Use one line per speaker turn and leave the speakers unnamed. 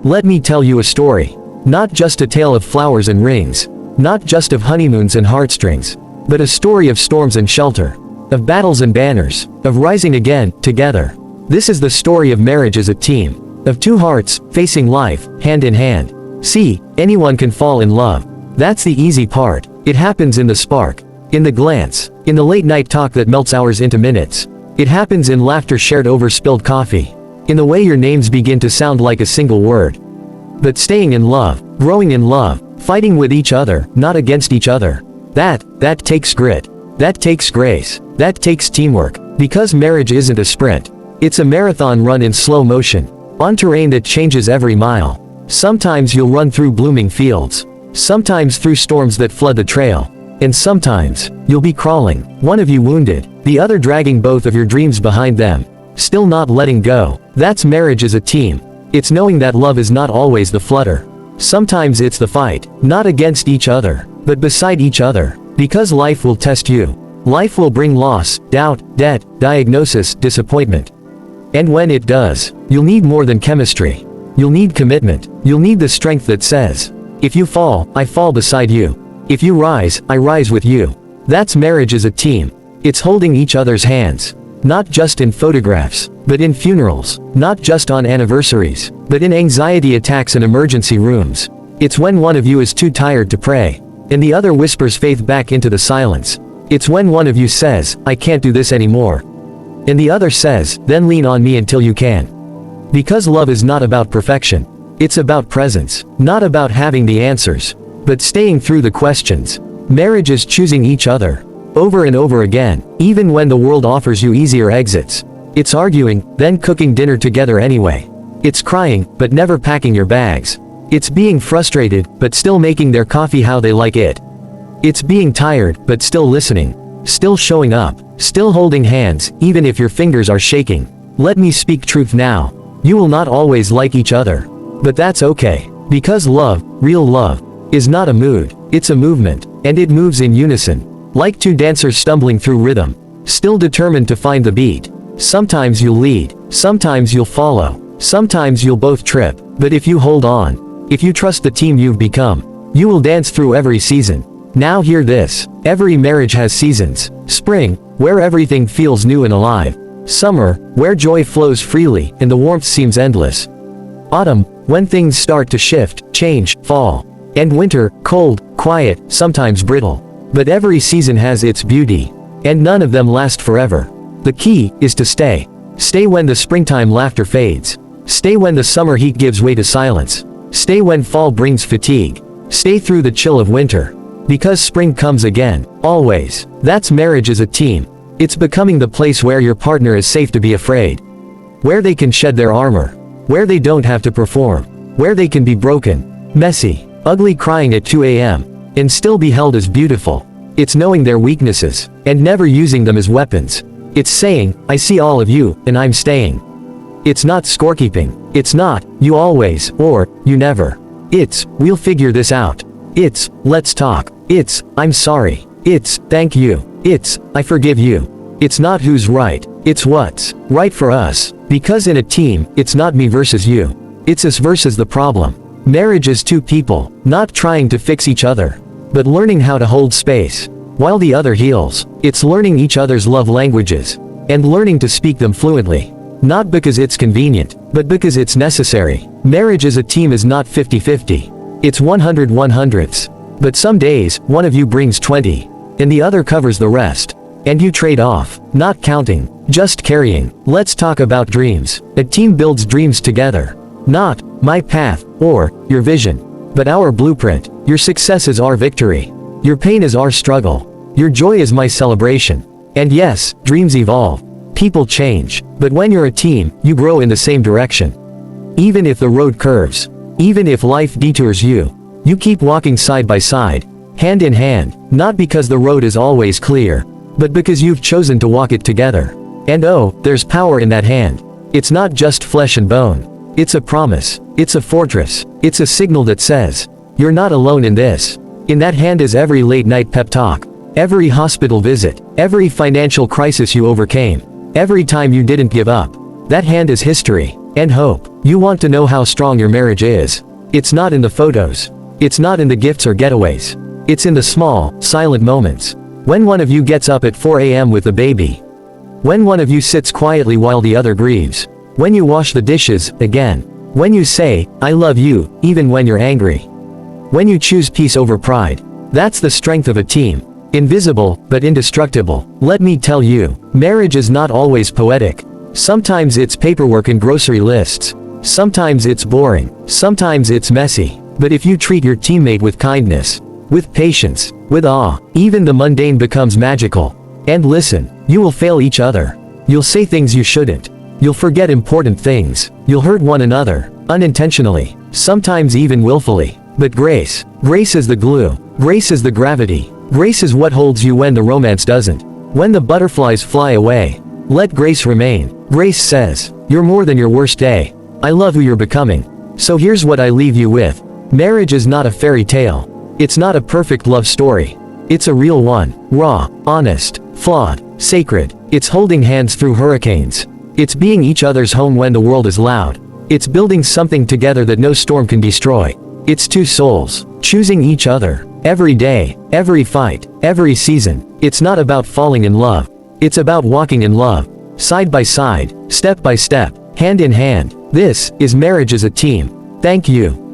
Let me tell you a story. Not just a tale of flowers and rings. Not just of honeymoons and heartstrings. But a story of storms and shelter. Of battles and banners. Of rising again, together. This is the story of marriage as a team. Of two hearts, facing life, hand in hand. See, anyone can fall in love. That's the easy part. It happens in the spark. In the glance. In the late night talk that melts hours into minutes. It happens in laughter shared over spilled coffee. In the way your names begin to sound like a single word. But staying in love, growing in love, fighting with each other, not against each other. That takes grit. That takes grace. That takes teamwork. Because marriage isn't a sprint. It's a marathon run in slow motion. On terrain that changes every mile. Sometimes you'll run through blooming fields. Sometimes through storms that flood the trail. And sometimes, you'll be crawling, one of you wounded, the other dragging both of your dreams behind them. Still not letting go. That's marriage as a team. It's knowing that love is not always the flutter. Sometimes it's the fight, not against each other, but beside each other. Because life will test you. Life will bring loss, doubt, debt, diagnosis, disappointment. And when it does, you'll need more than chemistry. You'll need commitment. You'll need the strength that says, if you fall, I fall beside you. If you rise, I rise with you. That's marriage as a team. It's holding each other's hands. Not just in photographs, but in funerals. Not just on anniversaries, but in anxiety attacks and emergency rooms. It's when one of you is too tired to pray, and the other whispers faith back into the silence. It's when one of you says, I can't do this anymore. And the other says, then lean on me until you can. Because love is not about perfection. It's about presence. Not about having the answers, but staying through the questions. Marriage is choosing each other. Over and over again, even when the world offers you easier exits. It's arguing, then cooking dinner together anyway. It's crying, but never packing your bags. It's being frustrated, but still making their coffee how they like it. It's being tired, but still listening. Still showing up. Still holding hands, even if your fingers are shaking. Let me speak truth now. You will not always like each other. But that's okay. Because love, real love, is not a mood. It's a movement. And it moves in unison. Like two dancers stumbling through rhythm. Still determined to find the beat. Sometimes you'll lead. Sometimes you'll follow. Sometimes you'll both trip. But if you hold on, if you trust the team you've become, you will dance through every season. Now hear this. Every marriage has seasons. Spring, where everything feels new and alive. Summer, where joy flows freely and the warmth seems endless. Autumn, when things start to shift, change, fall. And winter, cold, quiet, sometimes brittle. But every season has its beauty. And none of them last forever. The key is to stay. Stay when the springtime laughter fades. Stay when the summer heat gives way to silence. Stay when fall brings fatigue. Stay through the chill of winter. Because spring comes again, always. That's marriage as a team. It's becoming the place where your partner is safe to be afraid. Where they can shed their armor. Where they don't have to perform. Where they can be broken, messy, ugly, crying at 2 a.m. and still be held as beautiful. It's knowing their weaknesses, and never using them as weapons. It's saying, I see all of you, and I'm staying. It's not scorekeeping. It's not, you always, or, you never. It's, we'll figure this out. It's, let's talk. It's, I'm sorry. It's, thank you. It's, I forgive you. It's not who's right. It's what's right for us. Because in a team, it's not me versus you. It's us versus the problem. Marriage is two people, not trying to fix each other, but learning how to hold space, while the other heals. It's learning each other's love languages, and learning to speak them fluently. Not because it's convenient, but because it's necessary. Marriage as a team is not 50-50. It's 100-100s. But some days, one of you brings 20, and the other covers the rest. And you trade off, not counting, just carrying. Let's talk about dreams. A team builds dreams together. Not, my path, or, your vision, but our blueprint. Your success is our victory. Your pain is our struggle. Your joy is my celebration. And yes, dreams evolve. People change. But when you're a team, you grow in the same direction. Even if the road curves. Even if life detours you. You keep walking side by side. Hand in hand. Not because the road is always clear, but because you've chosen to walk it together. And oh, there's power in that hand. It's not just flesh and bone. It's a promise. It's a fortress. It's a signal that says, you're not alone in this. In that hand is every late night pep talk. Every hospital visit. Every financial crisis you overcame. Every time you didn't give up. That hand is history. and hope. You want to know how strong your marriage is? It's not in the photos. It's not in the gifts or getaways. It's in the small, silent moments. When one of you gets up at 4 a.m. with the baby. When one of you sits quietly while the other grieves. When you wash the dishes, again. When you say, I love you, even when you're angry. When you choose peace over pride. That's the strength of a team. Invisible, but indestructible. Let me tell you, marriage is not always poetic. Sometimes it's paperwork and grocery lists. Sometimes it's boring. Sometimes it's messy. But if you treat your teammate with kindness, with patience, with awe, even the mundane becomes magical. And listen, you will fail each other. You'll say things you shouldn't. You'll forget important things. You'll hurt one another, unintentionally, sometimes even willfully. But grace is the glue. Grace is the gravity. Grace is what holds you when the romance doesn't. When the butterflies fly away, let grace remain. Grace says, you're more than your worst day. I love who you're becoming. So here's what I leave you with. Marriage is not a fairy tale. It's not a perfect love story. It's a real one. Raw, honest, flawed, sacred. It's holding hands through hurricanes. It's being each other's home when the world is loud. It's building something together that no storm can destroy. It's two souls, choosing each other, every day, every fight, every season. It's not about falling in love. It's about walking in love. Side by side, step by step, hand in hand. This is marriage as a team. Thank you.